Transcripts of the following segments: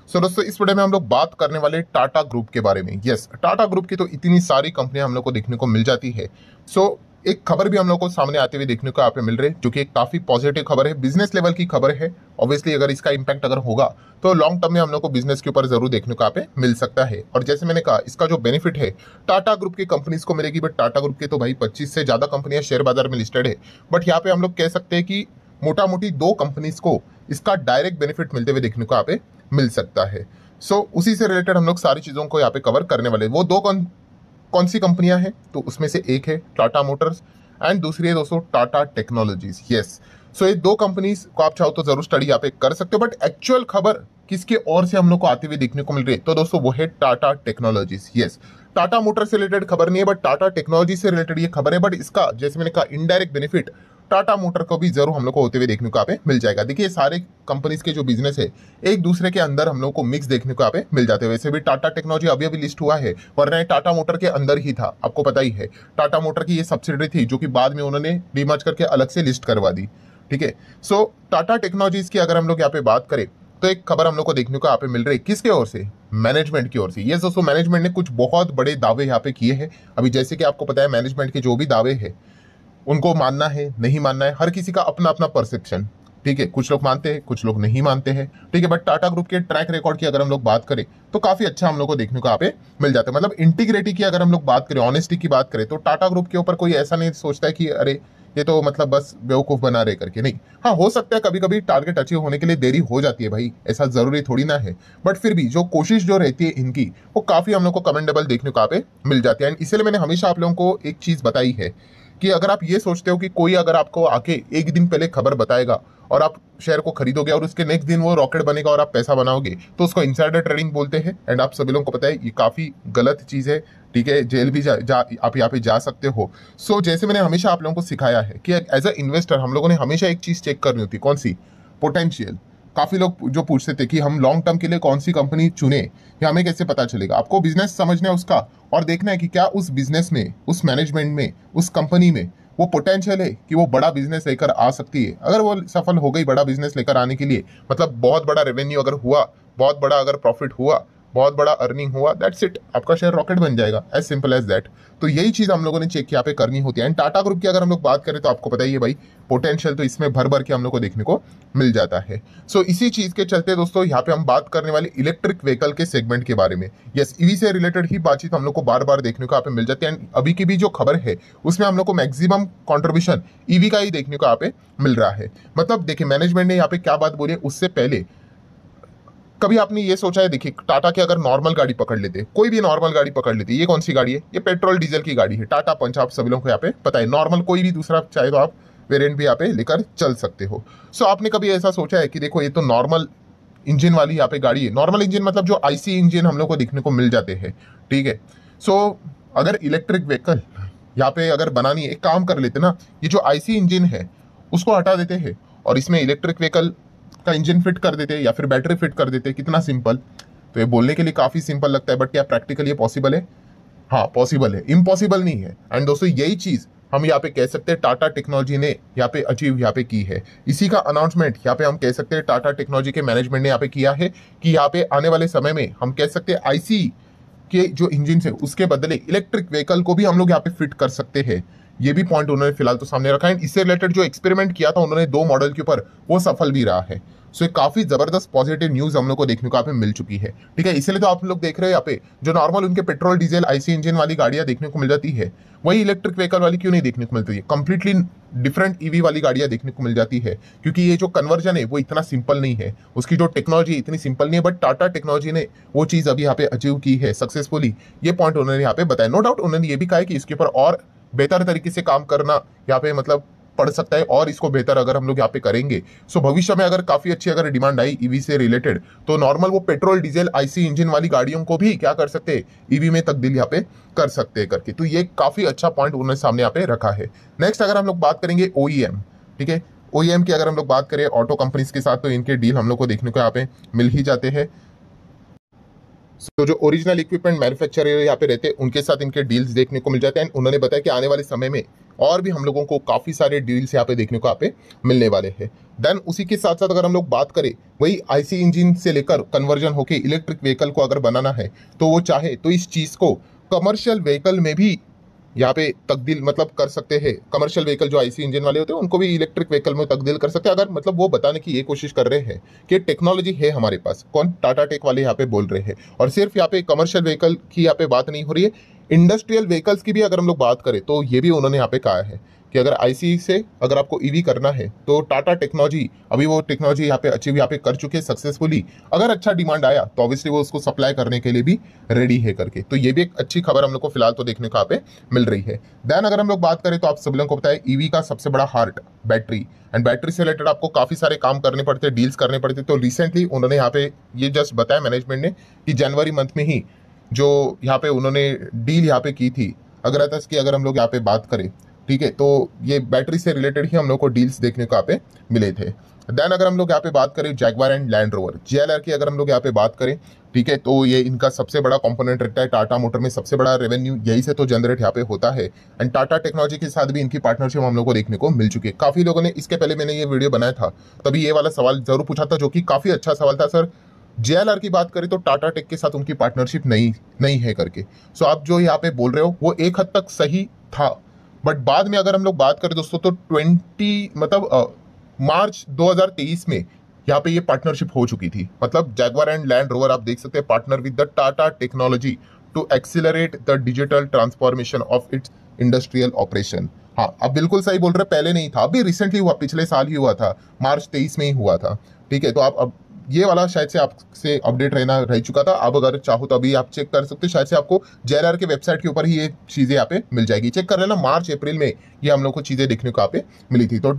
सो दोस्तों इस वीडियो में हम लोग बात करने वाले टाटा ग्रुप के बारे में। यस, टाटा ग्रुप की तो इतनी सारी कंपनियां हम लोग को देखने को मिल जाती है। सो एक खबर भी हम लोग को सामने आते हुए देखने को यहाँ पे मिल रही है, जो कि एक काफी पॉजिटिव खबर है, बिजनेस लेवल की खबर है। ऑब्वियसली अगर इसका इंपैक्ट अगर होगा तो लॉन्ग टर्म में हम लोग को बिजनेस के ऊपर जरूर देखने को यहाँ पे मिल सकता है। और जैसे मैंने कहा, इसका जो बेनिफिट है टाटा ग्रुप की कंपनीज को मिलेगी, बट टाटा ग्रुप के तो भाई 25 से ज्यादा कंपनियां शेयर बाजार में लिस्टेड है। बट यहाँ पे हम लोग कह सकते हैं कि मोटा मोटी 2 कंपनीज को इसका डायरेक्ट बेनिफिट मिलते हुए देखने को यहाँ पे मिल सकता है। उसी से रिलेटेड हम लोग सारी चीजों को यहाँ पे कवर करने वाले हैं। वो 2 कौन सी कंपनियां हैं, तो उसमें से एक है टाटा मोटर्स एंड दूसरी है दोस्तों टाटा टेक्नोलॉजीज। यस, ये 2 कंपनीज को आप चाहो तो जरूर स्टडी यहाँ पे कर सकते हो, बट एक्चुअल खबर किसके ओर से हम लोग को आते हुए देखने को मिल रही है, तो दोस्तों वो है Tata technologies. Yes, Tata motor से रिलेटेड खबर नहीं है, बट टाटा टेक्नोलॉजी से रिलेटेड ये खबर है। बट इसका जैसे मैंने कहा इनडायरेक्ट बेनिफिट टाटा मोटर को भी जरूर हम लोग को होते हुए देखने को यहाँ पे मिल जाएगा। देखिए सारे कंपनीज के जो बिजनेस है एक दूसरे के अंदर हम लोग को मिक्स देखने को यहाँ पे मिल जाते हैं। वैसे भी टाटा टेक्नोलॉजी अभी अभी लिस्ट हुआ है, वरना टाटा मोटर के अंदर ही था, आपको पता ही है। टाटा मोटर की ये सब्सिडरी थी जो कि बाद में उन्होंने डीमर्ज करके अलग से लिस्ट करवा दी। ठीक है, टाटा टेक्नोलॉजीज की अगर हम लोग यहाँ पे बात करें तो एक खबर हम लोग को देखने को यहाँ पे मिल रही है, किसके ओर से? मैनेजमेंट की ओर से। ये दोस्तों मैनेजमेंट ने कुछ बहुत बड़े दावे यहाँ पे किए हैं। अभी जैसे कि आपको पता है मैनेजमेंट के जो भी दावे हैं उनको मानना है नहीं मानना है, हर किसी का अपना अपना परसेप्शन। ठीक है, कुछ लोग मानते हैं कुछ लोग नहीं मानते हैं। ठीक है, बट टाटा ग्रुप के ट्रैक रिकॉर्ड की अगर हम लोग बात करें तो काफी अच्छा हम लोग को देखने को यहाँ पे मिल जाता है। मतलब इंटीग्रिटी की अगर हम लोग बात करें, ऑनेस्टी की बात करें, तो टाटा ग्रुप के ऊपर कोई ऐसा नहीं सोचता है कि अरे ये तो मतलब बस बेवकूफ बना रहे करके। नहीं, हाँ हो सकता है कभी कभी टारगेट अचीव होने के लिए देरी हो जाती है भाई, ऐसा जरूरी थोड़ी ना है। बट फिर भी जो कोशिश जो रहती है इनकी, वो काफी हम लोग को कमेंडेबल देखने को यहाँ पे मिल जाती है। एंड इसलिए मैंने हमेशा आप लोगों को एक चीज बताई है कि अगर आप ये सोचते हो कि कोई अगर आपको आके एक दिन पहले खबर बताएगा और आप शेयर को खरीदोगे और उसके नेक्स्ट दिन वो रॉकेट बनेगा और आप पैसा बनाओगे, तो उसको इनसाइडर ट्रेडिंग बोलते हैं। एंड आप सभी लोगों को पता है ये काफी गलत चीज है। ठीक है, जेल भी आप यहाँ पे जा सकते हो। जैसे मैंने हमेशा आप लोगों को सिखाया है कि एज अ इन्वेस्टर हम लोगों ने हमेशा एक चीज चेक करनी होती है, कौन सी? पोटेंशियल। काफी लोग जो पूछते थे कि हम लॉन्ग टर्म के लिए कौन सी कंपनी चुने, या हमें कैसे पता चलेगा? आपको बिजनेस समझना है उसका और देखना है कि क्या उस बिजनेस में, उस मैनेजमेंट में, उस कंपनी में वो पोटेंशियल है कि वो बड़ा बिजनेस लेकर आ सकती है। अगर वो सफल हो गई बड़ा बिजनेस लेकर आने के लिए, मतलब बहुत बड़ा रेवेन्यू अगर हुआ, बहुत बड़ा अगर प्रॉफिट हुआ, बहुत बड़ा अर्निंग हुआ, दैट्स इट, आपका शेयर रॉकेट बन जाएगा, एज सिंपल एज दैट। तो यही चीज हम लोगों ने चेक यहाँ पे करनी होती है। एंड टाटा ग्रुप की अगर हम लोग बात करें तो आपको पता ही है भाई, पोटेंशियल तो इसमें भर भर के हम लोग को देखने को मिल जाता है। इसी चीज के चलते दोस्तों यहाँ पे हम बात करने वाले इलेक्ट्रिक व्हीकल के सेगमेंट के बारे में। यस, ईवी से रिलेटेड ही बातचीत हम लोग को बार बार देखने को यहाँ पे मिल जाती है। एंड अभी की भी जो खबर है उसमें हम लोग को मैक्सिमम कॉन्ट्रीब्यूशन ईवी का ही देखने को यहाँ पे मिल रहा है। मतलब देखिए मैनेजमेंट ने यहाँ पे क्या बात बोली है, उससे पहले कभी आपने ये सोचा है? देखिए टाटा के अगर नॉर्मल गाड़ी पकड़ लेते, कोई भी नॉर्मल गाड़ी पकड़ लेते, ये कौन सी गाड़ी है? ये पेट्रोल डीजल की गाड़ी है, टाटा पंच, आप सभी लोगों को यहाँ पे पता है। नॉर्मल कोई भी दूसरा चाहे तो आप वेरिएंट भी यहाँ पे लेकर चल सकते हो। आपने कभी ऐसा सोचा है कि देखो ये तो नॉर्मल इंजन वाली यहाँ पे गाड़ी है? नॉर्मल इंजन मतलब जो आईसी इंजन हम लोग को देखने को मिल जाते हैं। ठीक है, अगर इलेक्ट्रिक व्हीकल यहाँ पे अगर बनानी है, एक काम कर लेते ना, ये जो आईसी इंजन है उसको हटा देते हैं और इसमें इलेक्ट्रिक व्हीकल का इंजन फिट कर देते या फिर बैटरी फिट कर देते। कितना सिंपल! तो ये बोलने के लिए काफी सिंपल लगता है, बट क्या प्रैक्टिकली ये पॉसिबल है? हाँ पॉसिबल है, इम्पॉसिबल नहीं है। एंड दोस्तों यही चीज हम यहाँ पे कह सकते हैं टाटा टेक्नोलॉजी ने यहाँ पे अचीव यहाँ पे की है। इसी का अनाउंसमेंट यहाँ पे हम कह सकते हैं टाटा टेक्नोलॉजी के मैनेजमेंट ने यहाँ पे किया है कि यहाँ पे आने वाले समय में हम कह सकते हैं आईसी के जो इंजन है उसके बदले इलेक्ट्रिक व्हीकल को भी हम लोग यहाँ पे फिट कर सकते हैं। ये भी पॉइंट उन्होंने फिलहाल तो सामने रखा है। इससे रिलेटेड जो एक्सपेरिमेंट किया था उन्होंने 2 मॉडल के ऊपर, वो सफल भी रहा है। ये काफी जबरदस्त पॉजिटिव न्यूज हम लोग को देखने को यहाँ पे मिल चुकी है। ठीक है, इसलिए तो आप लोग देख रहे हैं यहाँ पे जो नॉर्मल उनके पेट्रोल डीजल आईसी इंजन वाली गाड़ियां देखने को मिल जाती है, वही इलेक्ट्रिक व्हीकल वाली क्यों नहीं देखने को मिलती है? कंप्लीटली डिफरेंट ईवी वाली गाड़ियां देखने को मिल जाती है, क्योंकि ये जो कन्वर्जन है वो इतना सिंपल नहीं है, उसकी जो टेक्नोलॉजी इतनी सिंपल नहीं है। बट टाटा टेक्नोलॉजी ने वो चीज अभी यहाँ पे अचीव की है सक्सेसफुली। ये पॉइंट उन्होंने यहाँ पे बताया। नो डाउट उन्होंने ये भी कहा है कि इसके ऊपर और बेहतर तरीके से काम करना यहाँ पे मतलब पड़ सकता है, और इसको बेहतर अगर हम लोग यहाँ पे करेंगे भविष्य में अगर काफी अच्छी अगर डिमांड आई ईवी से रिलेटेड, तो नॉर्मल वो पेट्रोल डीजल आईसी इंजन वाली गाड़ियों को भी क्या कर सकते हैं, ईवी में तब्दील यहाँ पे कर सकते हैं करके। तो ये काफी अच्छा पॉइंट उन्होंने सामने यहाँ पे रखा है। नेक्स्ट अगर हम लोग बात करेंगे ओईएम। ठीक है, ओईएम की अगर हम लोग बात करें ऑटो कंपनीज के साथ, तो इनके डील हम लोग को देखने को यहाँ पे मिल ही जाते हैं। तो जो ओरिजिनल इक्विपमेंट मैन्युफैक्चरर यहाँ पे रहते हैं उनके साथ इनके डील्स देखने को मिल जाते हैं। उन्होंने बताया कि आने वाले समय में और भी हम लोगों को काफी सारे डील्स यहाँ पे देखने को यहाँ पे मिलने वाले हैं। देन उसी के साथ साथ अगर हम लोग बात करें वही आईसी इंजन से लेकर कन्वर्जन होके इलेक्ट्रिक व्हीकल को अगर बनाना है तो वो चाहे तो इस चीज को कमर्शियल व्हीकल में भी यहाँ पे तब्दील मतलब कर सकते हैं। कमर्शियल व्हीकल जो आईसी इंजन वाले होते हैं उनको भी इलेक्ट्रिक व्हीकल में तब्दील कर सकते हैं, अगर मतलब वो बताने की ये कोशिश कर रहे हैं कि टेक्नोलॉजी है हमारे पास। कौन? टाटा टेक वाले यहाँ पे बोल रहे हैं। और सिर्फ यहाँ पे कमर्शियल व्हीकल की यहाँ पे बात नहीं हो रही है, इंडस्ट्रियल व्हीकल्स की भी अगर हम लोग बात करें तो ये भी उन्होंने यहाँ पे कहा है कि अगर आईसी से अगर आपको ईवी करना है तो टाटा टेक्नोलॉजी अभी वो टेक्नोलॉजी यहाँ पे अचीव यहाँ पे कर चुके हैं सक्सेसफुली। अगर अच्छा डिमांड आया तो ऑब्वियसली वो उसको सप्लाई करने के लिए भी रेडी है करके। तो ये भी एक अच्छी खबर हम लोग को फिलहाल तो देखने को यहाँ पे मिल रही है। देन अगर हम लोग बात करें तो आप सब लोगों को पता है ईवी का सबसे बड़ा हार्ट बैटरी, एंड बैटरी से रिलेटेड आपको काफी सारे काम करने पड़ते हैं, डील्स करने पड़ते हैं। तो रिसेंटली उन्होंने यहाँ पे ये जस्ट बताया मैनेजमेंट ने कि जनवरी मंथ में ही जो यहाँ पे उन्होंने डील यहाँ पे की थी अग्रतस की अगर हम लोग यहाँ पे बात करें, ठीक है, तो ये बैटरी से रिलेटेड ही हम लोग को डील्स देखने को यहाँ पे मिले थे। देन अगर हम लोग यहाँ पे बात करें Jaguar and land rover JLR की अगर हम लोग यहाँ पे बात करें, ठीक है, तो ये इनका सबसे बड़ा कंपोनेंट रहता है। टाटा मोटर में सबसे बड़ा रेवेन्यू यही से तो जनरेट यहाँ पे होता है। एंड टाटा टेक्नोलॉजी के साथ भी इनकी पार्टनरशिप हम लोग को देखने को मिल चुकी है। काफी लोगों ने इसके पहले मैंने ये वीडियो बनाया था तभी ये वाला सवाल जरूर पूछा था, जो कि काफी अच्छा सवाल था, सर जेएलआर की बात करें तो टाटा टेक के साथ उनकी पार्टनरशिप नहीं है करके। सो आप जो यहाँ पे बोल रहे हो वो एक हद तक सही था, बट बाद में अगर हम लोग बात करें दोस्तों तो मार्च 2023 में यहाँ पे ये पार्टनरशिप हो चुकी थी। मतलब जैगवार एंड लैंड रोवर आप देख सकते हैं partner with the Tata technology to accelerate the digital transformation of its industrial operation. हाँ, आप बिल्कुल सही बोल रहे, पहले नहीं था, अभी रिसेंटली हुआ, पिछले साल ही हुआ था, मार्च 23 में ही हुआ था। ठीक है, तो आप अब ये वाला शायद से आपसे अपडेट रहना रह चुका था। अब अगर चाहो तो अभी आप चेक कर सकते हो, शायद से आपको जेएलआर के वेबसाइट के ऊपर ही ये चीजें यहाँ पे मिल जाएगी, चेक कर लेना। मार्च अप्रैल में ये हम लोग को चीजें देखने को यहाँ पे मिली थी। तो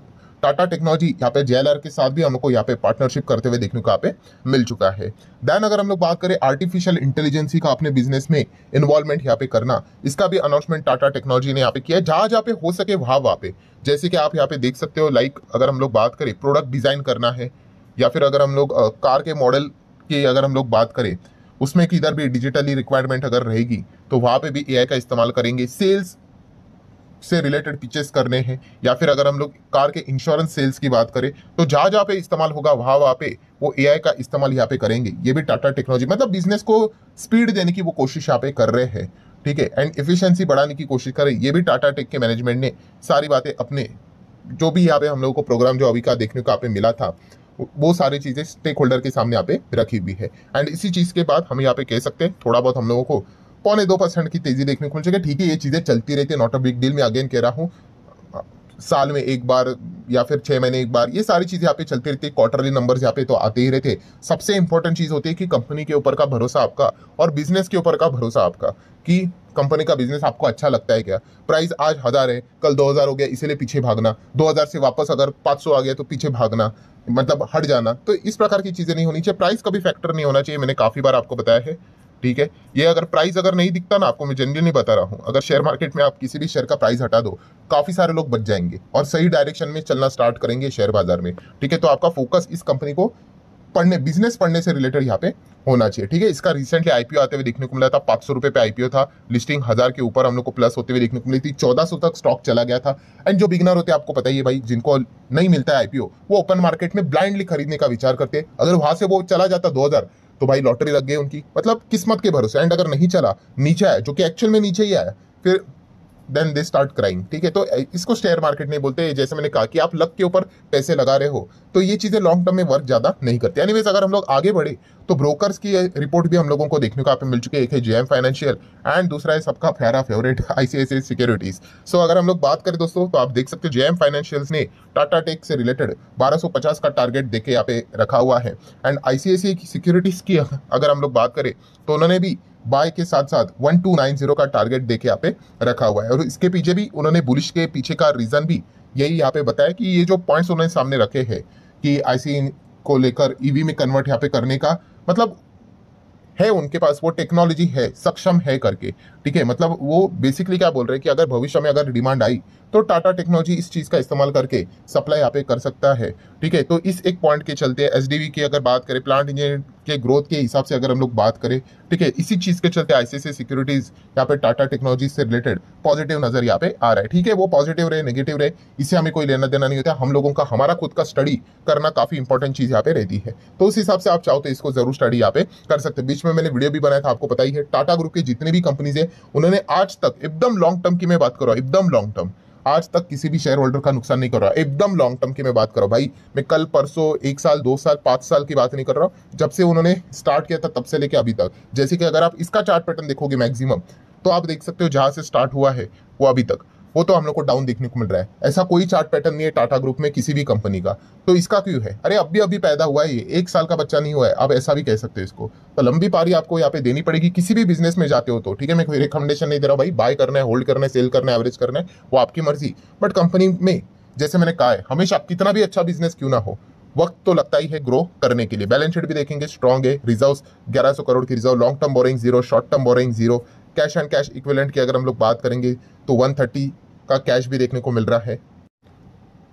टाटा टेक्नोलॉजी यहाँ पे जेएलआर के साथ भी हम लोग को यहाँ पे पार्टनरशिप करते हुए देखने को यहाँ पे मिल चुका है। देन अगर हम लोग बात करें आर्टिफिशियल इंटेलिजेंसी का अपने बिजनेस में इन्वॉल्वमेंट यहाँ पे करना, इसका भी अनाउंसमेंट टाटा टेक्नोलॉजी ने यहाँ पे किया है। जहां जहाँ पे हो सके वहां पे, जैसे कि आप यहाँ पे देख सकते हो, लाइक अगर हम लोग बात करें प्रोडक्ट डिजाइन करना है, या फिर अगर हम लोग कार के मॉडल की अगर हम लोग बात करें उसमें किधर भी डिजिटली रिक्वायरमेंट अगर रहेगी तो वहां पे भी एआई का इस्तेमाल करेंगे। सेल्स से रिलेटेड पिचेस करने हैं, या फिर अगर हम लोग कार के इंश्योरेंस सेल्स की बात करें तो जहां जहां पे इस्तेमाल होगा वहां पे वो एआई का इस्तेमाल यहाँ पे करेंगे। ये भी टाटा टेक्नोलॉजी मतलब बिजनेस को स्पीड देने की वो कोशिश यहाँ पे कर रहे हैं, ठीक है, एंड एफिशिएंसी बढ़ाने की कोशिश कर रहे हैं। ये भी टाटा टेक के मैनेजमेंट ने सारी बातें अपने जो भी यहाँ पे हम लोगों को प्रोग्राम जो अभी का देखने को यहाँ पे मिला था वो सारी चीजें स्टेक होल्डर के सामने यहाँ पे रखी हुई है। एंड इसी चीज के बाद हम यहाँ पे कह सकते हैं थोड़ा बहुत हम लोगों को 0.25% की तेजी देखने को मिल सके। ठीक है, ये चीजें चलती रहती है, नॉट अ बिग डील। मैं अगेन कह रहा हूँ, साल में एक बार या फिर 6 महीने एक बार ये सारी चीजें यहाँ पे चलती रहती है। क्वार्टरली नंबर्स यहाँ पे तो आते ही रहते। सबसे इंपॉर्टेंट चीज होती है कि कंपनी के ऊपर का भरोसा आपका और बिजनेस के ऊपर का भरोसा आपका, कि कंपनी का बिजनेस आपको अच्छा लगता है क्या। प्राइस आज 1000 है, कल 2000 हो गया इसलिए पीछे भागना, 2000 से वापस अगर 500 आ गया तो पीछे भागना, मतलब हट जाना। तो इस प्रकार की चीजें नहीं होनी चाहिए। प्राइस कभी फैक्टर नहीं होना चाहिए, मैंने काफी बार आपको बताया है, ठीक है। ये अगर प्राइस अगर नहीं दिखता ना आपको, मैं जेन्युइनली बता रहा हूँ, अगर शेयर मार्केट में आप किसी भी शेयर का प्राइस हटा दो, काफी सारे लोग बच जाएंगे और सही डायरेक्शन में चलना स्टार्ट करेंगे शेयर बाजार में, ठीक है। तो आपका फोकस इस कंपनी को पढ़ने, बिजनेस पढ़ने से रिलेटेड यहाँ पे होना चाहिए, ठीक है। इसका रिसेंटली आईपीओ आते हुए देखने को मिला था, 500 रुपए पे आईपीओ था, लिस्टिंग 1000 के ऊपर हम लोग को प्लस होते हुए देखने को मिली थी, 1400 तक स्टॉक चला गया था। एंड जो बिगनर होते हैं आपको पता ही है भाई, जिनको नहीं मिलता है आईपीओ, वो ओपन मार्केट में ब्लाइंडली खरीदने का विचार करते हैं। अगर वहां से वो चला जाता 2000 तो भाई लॉटरी लग गई उनकी, मतलब किस्मत के भरोसे। एंड अगर नहीं चला, नीचे आया, जो कि एक्चुअल में नीचे ही आया, फिर देन दे स्टार्ट क्राइंग, ठीक है। तो इसको शेयर मार्केट नहीं बोलते। जैसे मैंने कहा कि आप लक के ऊपर पैसे लगा रहे हो तो ये चीजें लॉन्ग टर्म में वर्क ज्यादा नहीं करती। एनीवेज अगर हम लोग आगे बढ़े तो ब्रोकर्स की रिपोर्ट भी हम लोगों को देखने को यहाँ पे मिल चुकी है। एक है जेएम फाइनेंशियल एंड दूसरा है सबका प्यारा फेवरेट आईसीआईसीआई सिक्योरिटीज। सो अगर हम लोग बात करें दोस्तों तो आप देख सकते हो जेएम फाइनेंशियल्स ने टाटा टेक से रिलेटेड 1250 का टारगेट देके यहाँ पे रखा हुआ है। एंड आईसीआईसीआई की सिक्योरिटीज की अगर हम लोग बात करें तो उन्होंने भी बाय के साथ साथ 1290 का टारगेट देके यहाँ पे रखा हुआ है। और इसके पीछे भी उन्होंने बुलिश के पीछे का रीजन भी यही यहाँ पे बताया कि ये जो पॉइंट्स उन्होंने सामने रखे हैं कि आईसी को लेकर ईवी में कन्वर्ट यहाँ पे करने का मतलब है, उनके पास वो टेक्नोलॉजी है, सक्षम है करके, ठीक है। मतलब वो बेसिकली क्या बोल रहे हैं कि अगर भविष्य में अगर डिमांड आई तो टाटा टेक्नोलॉजी इस चीज का इस्तेमाल करके सप्लाई यहाँ पे कर सकता है। ठीक है, तो इस एक पॉइंट के चलते एसडीवी की अगर बात करें, प्लांट इंजीनियर के ग्रोथ के हिसाब से अगर हम लोग बात करें, ठीक है, इसी चीज के चलते आईसीआईसीआई सिक्योरिटीज यहाँ पे टाटा टेक्नोलॉजी से रिलेटेड पॉजिटिव नजर यहाँ पे आ रहा है। ठीक है, वो पॉजिटिव रहे नेगेटिव रहे इससे हमें कोई लेना देना नहीं होता, हम लोगों का हमारा खुद का स्टडी करना काफी इंपॉर्टेंट चीज यहाँ पे रहती है। तो उस हिसाब से आप चाहो तो इसको जरूर स्टडी यहाँ पे कर सकते हैं। बीच में मैंने वीडियो भी बनाया था, आपको पता ही है। टाटा ग्रुप के जितने भी कंपनीज है उन्होंने आज तक एकदम लॉन्ग टर्म की मैं बात कर रहा हूँ, एकदम लॉन्ग टर्म, आज तक किसी भी शेयर होल्डर का नुकसान नहीं कर रहा, एकदम लॉन्ग टर्म की मैं बात कर रहा हूं भाई। मैं कल परसों 1 साल 2 साल 5 साल की बात नहीं कर रहा हूं, जब से उन्होंने स्टार्ट किया था तब से लेके अभी तक। जैसे कि अगर आप इसका चार्ट पैटर्न देखोगे मैक्सिमम, तो आप देख सकते हो जहां से स्टार्ट हुआ है वो अभी तक, वो तो हम लोग को डाउन देखने को मिल रहा है। ऐसा कोई चार्ट पैटर्न नहीं है टाटा ग्रुप में किसी भी कंपनी का। तो इसका क्यों है? अरे अभी अभी पैदा हुआ है, ये 1 साल का बच्चा नहीं हुआ है, आप ऐसा भी कह सकते हो इसको। तो लंबी पारी आपको यहाँ पे देनी पड़ेगी किसी भी बिजनेस में जाते हो तो। ठीक है, मैं कोई रिकमेंडेशन नहीं दे रहा भाई, बाय करना है, होल्ड करना है, सेल करना है, एवरेज करना है, वो आपकी मर्जी। बट कंपनी में जैसे मैंने कहा है, हमेशा कितना भी अच्छा बिजनेस क्यों ना हो, वक्त तो लगता ही है ग्रो करने के लिए। बैलेंस शीट भी देखेंगे स्ट्रॉन्ग है, रिजर्व्स 1100 करोड़ की reserve, long term borrowing zero, short term borrowing zero, cash and cash equivalent की अगर हम लोग बात करेंगे तो 130 का कैश भी देखने को मिल रहा है।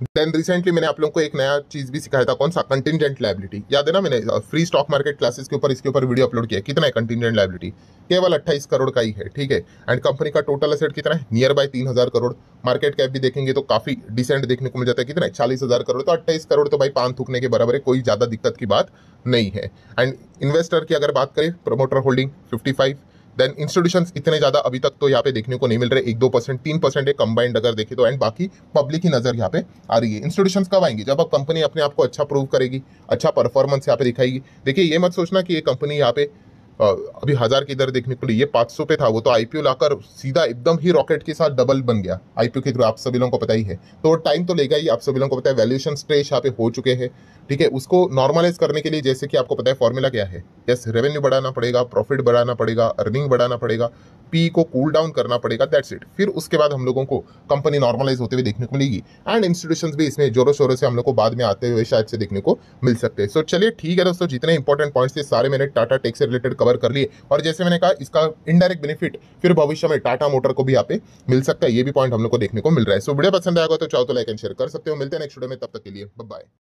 देन रिसेंटली मैंने आप लोगों को एक नया चीज भी सिखाया था, कौन सा? Contingent liability. याद है ना, मैंने फ्री स्टॉक मार्केट क्लासेस के ऊपर इसके ऊपर वीडियो अपलोड किया। कितना है कंटिंजेंट लायबिलिटी? केवल 28 करोड़ का ही है। ठीक है, एंड कंपनी का टोटल एसेट कितना है? Near by 3000 crore. Market cap भी देखेंगे तो काफी डिसेंट देखने को मिल जाता है। कितना है? 40,000 करोड़। तो 28 करोड़ तो भाई पान थूकने के बराबर है, कोई ज्यादा दिक्कत की बात नहीं है। एंड इन्वेस्टर की अगर बात करें, प्रमोटर होल्डिंग 55। देन इंस्टीट्यूशंस इतने ज्यादा अभी तक तो यहाँ पे देखने को नहीं मिल रहे, 1-2% 3% है कंबाइंड अगर देखें तो। एंड बाकी पब्लिक ही नजर यहाँ पे आ रही है। इंस्टीट्यूशंस कब आएंगे? जब अब कंपनी अपने आप को अच्छा प्रूव करेगी, अच्छा परफॉर्मेंस यहाँ पे दिखाएगी। देखिए, ये मत सोचना कि ये कंपनी यहाँ पे अभी 1000 की दर देखने को ली, ये 500 पे था, वो तो आईपीओ लाकर सीधा एकदम ही रॉकेट के साथ डबल बन गया आईपीओ के थ्रू, आप सभी लोगों को पता ही है। तो टाइम तो लेगा ही, आप सभी लोगों को पता है। वैल्यूएशन स्ट्रेच यहाँ पे हो चुके हैं। ठीक है, उसको नॉर्मलाइज करने के लिए जैसे कि आपको पता है फॉर्मूला क्या है, यस, रेवेन्यू बढ़ाना पड़ेगा, प्रॉफिट बढ़ाना पड़ेगा, अर्निंग बढ़ाना पड़ेगा, पी को कूल डाउन करना पड़ेगा, दैट्स इट। फिर उसके बाद हम लोगों को कंपनी नॉर्मलाइज होते हुए देखने को मिलेगी। एंड इंस्टीट्यूशंस भी इसमें जोरों शोरों से हम लोग को बाद में आते हुए शायद से देखने को मिल सकते हैं। सो चलिए ठीक है दोस्तों, जितने इंपॉर्टेंट पॉइंट्स थे सारे मैंने टाटा टेक से रिलेटेड कवर कर लिए। और जैसे मैंने कहा, इसका इनडायरेक्ट बेनिफिट फिर भविष्य में टाटा मोटर को भी यहाँ पे मिल सकता है, ये भी पॉइंट हम लोग को देखने को मिल रहा है। सो वीडियो पसंद आएगा तो चाहो तो लाइक एंड शेयर कर सकते हो। मिलते हैं नेक्स्ट वीडियो में, तब तक के लिए बाय बाय।